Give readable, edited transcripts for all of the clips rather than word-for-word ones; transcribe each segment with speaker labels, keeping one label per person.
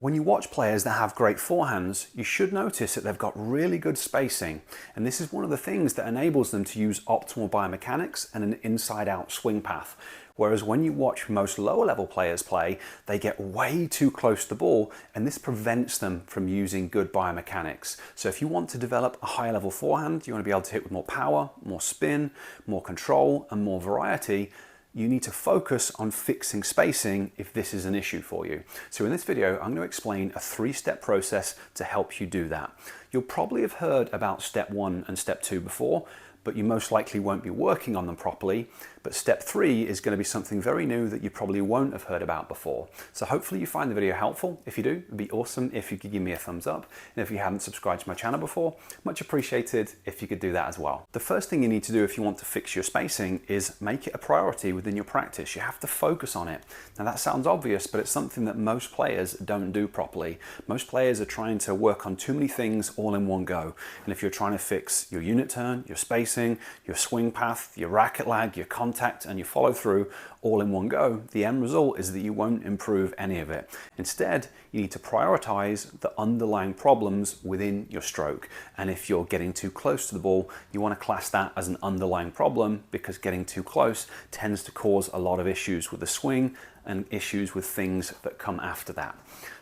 Speaker 1: When you watch players that have great forehands, you should notice that they've got really good spacing, and this is one of the things that enables them to use optimal biomechanics and an inside-out swing path. Whereas when you watch most lower level players play, they get way too close to the ball, and this prevents them from using good biomechanics. So if you want to develop a high level forehand, you want to be able to hit with more power, more spin, more control, and more variety, you need to focus on fixing spacing if this is an issue for you. So in this video, I'm going to explain a 3-step process to help you do that. You'll probably have heard about step 1 and step 2 before, but you most likely won't be working on them properly. But step 3 is going to be something very new that you probably won't have heard about before. So hopefully you find the video helpful. If you do, it'd be awesome if you could give me a thumbs up. And if you haven't subscribed to my channel before, much appreciated if you could do that as well. The first thing you need to do if you want to fix your spacing is make it a priority within your practice. You have to focus on it. Now that sounds obvious, but it's something that most players don't do properly. Most players are trying to work on too many things all in one go. And if you're trying to fix your unit turn, your spacing, your swing path, your racket lag, your contact, and your follow through all in one go, the end result is that you won't improve any of it. Instead, you need to prioritize the underlying problems within your stroke. And if you're getting too close to the ball, you want to class that as an underlying problem, because getting too close tends to cause a lot of issues with the swing and issues with things that come after that.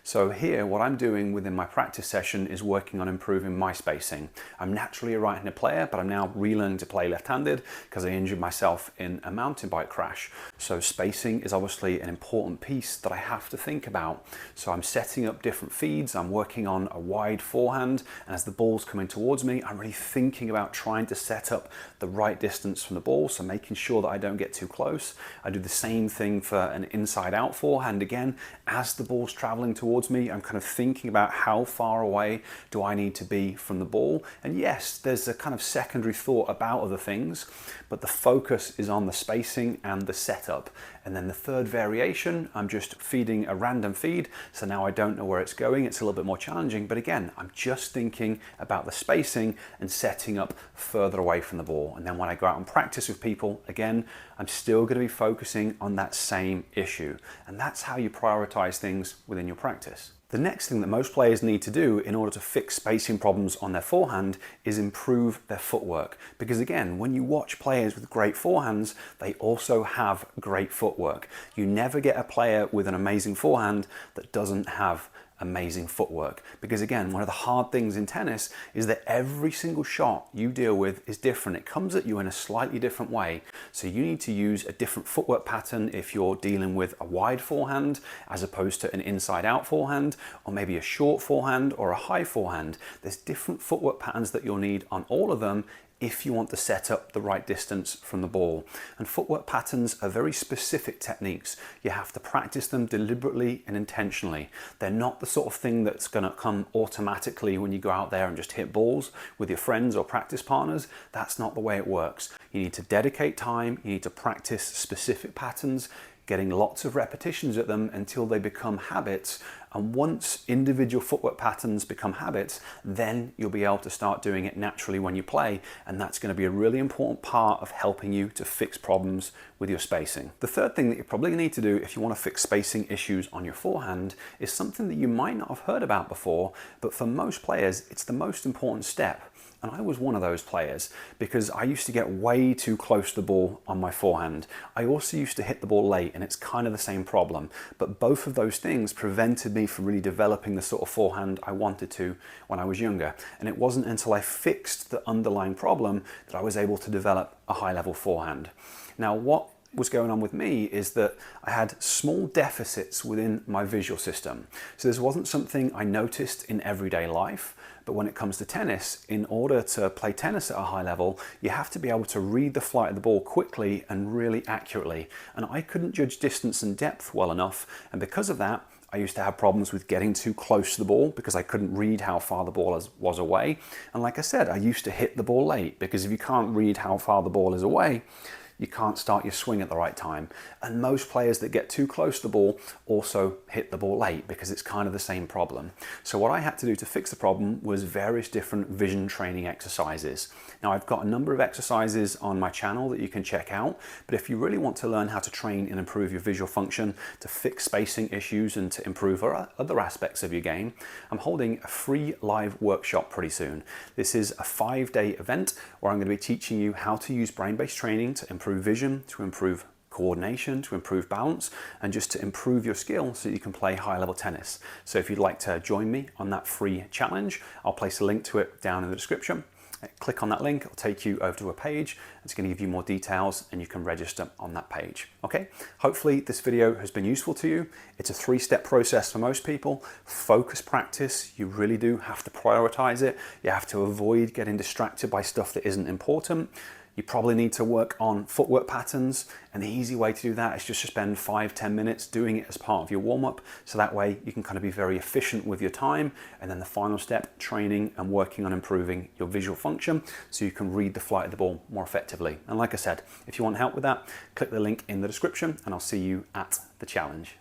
Speaker 1: So here, what I'm doing within my practice session is working on improving my spacing. I'm naturally a right-handed player, but I'm now relearning to play left-handed because I injured myself in a mountain bike crash. So spacing is obviously an important piece that I have to think about. So I'm setting up different feeds, I'm working on a wide forehand, and as the ball's coming towards me, I'm really thinking about trying to set up the right distance from the ball, so making sure that I don't get too close. I do the same thing for an inside-out forehand. Again, as the ball's traveling towards me, I'm kind of thinking about how far away do I need to be from the ball. And yes, there's a kind of secondary thought about other things, but the focus is on the spacing and the setup. And then the third variation, I'm just feeding a random feed, so now I don't know where it's going. It's a little bit more challenging, but again, I'm just thinking about the spacing and setting up further away from the ball. And then when I go out and practice with people, again, I'm still going to be focusing on that same issue. And that's how you prioritize things within your practice. The next thing that most players need to do in order to fix spacing problems on their forehand is improve their footwork. Because again, when you watch players with great forehands, they also have great footwork. You never get a player with an amazing forehand that doesn't have amazing footwork. Because again, one of the hard things in tennis is that every single shot you deal with is different. It comes at you in a slightly different way. So you need to use a different footwork pattern if you're dealing with a wide forehand as opposed to an inside out forehand, or maybe a short forehand or a high forehand. There's different footwork patterns that you'll need on all of them if you want to set up the right distance from the ball. And footwork patterns are very specific techniques. You have to practice them deliberately and intentionally. They're not the sort of thing that's going to come automatically when you go out there and just hit balls with your friends or practice partners. That's not the way it works. You need to dedicate time, you need to practice specific patterns, getting lots of repetitions at them until they become habits. And once individual footwork patterns become habits, then you'll be able to start doing it naturally when you play. And that's going to be a really important part of helping you to fix problems with your spacing. The third thing that you're probably going to need to do if you want to fix spacing issues on your forehand is something that you might not have heard about before, but for most players, it's the most important step. And I was one of those players because I used to get way too close to the ball on my forehand. I also used to hit the ball late, and it's kind of the same problem. But both of those things prevented me from really developing the sort of forehand I wanted to when I was younger. And it wasn't until I fixed the underlying problem that I was able to develop a high-level forehand. Now, what was going on with me is that I had small deficits within my visual system. So this wasn't something I noticed in everyday life, but when it comes to tennis, in order to play tennis at a high level, you have to be able to read the flight of the ball quickly and really accurately. And I couldn't judge distance and depth well enough, and because of that, I used to have problems with getting too close to the ball because I couldn't read how far the ball was away. And like I said, I used to hit the ball late because if you can't read how far the ball is away, you can't start your swing at the right time. And most players that get too close to the ball also hit the ball late, because it's kind of the same problem. So what I had to do to fix the problem was various different vision training exercises. Now I've got a number of exercises on my channel that you can check out, but if you really want to learn how to train and improve your visual function, to fix spacing issues and to improve other aspects of your game, I'm holding a free live workshop pretty soon. This is a 5-day event where I'm going to be teaching you how to use brain-based training to improve vision, to improve coordination, to improve balance, and just to improve your skill so you can play high-level tennis. So if you'd like to join me on that free challenge, I'll place a link to it down in the description. Click on that link, it'll take you over to a page. It's going to give you more details and you can register on that page. Okay, hopefully this video has been useful to you. It's a 3-step process for most people. Focus practice, you really do have to prioritize it. You have to avoid getting distracted by stuff that isn't important. You probably need to work on footwork patterns, and the easy way to do that is just to spend 5-10 minutes doing it as part of your warm-up, so that way you can kind of be very efficient with your time. And then the final step, training and working on improving your visual function so you can read the flight of the ball more effectively. And like I said, if you want help with that, click the link in the description and I'll see you at the challenge.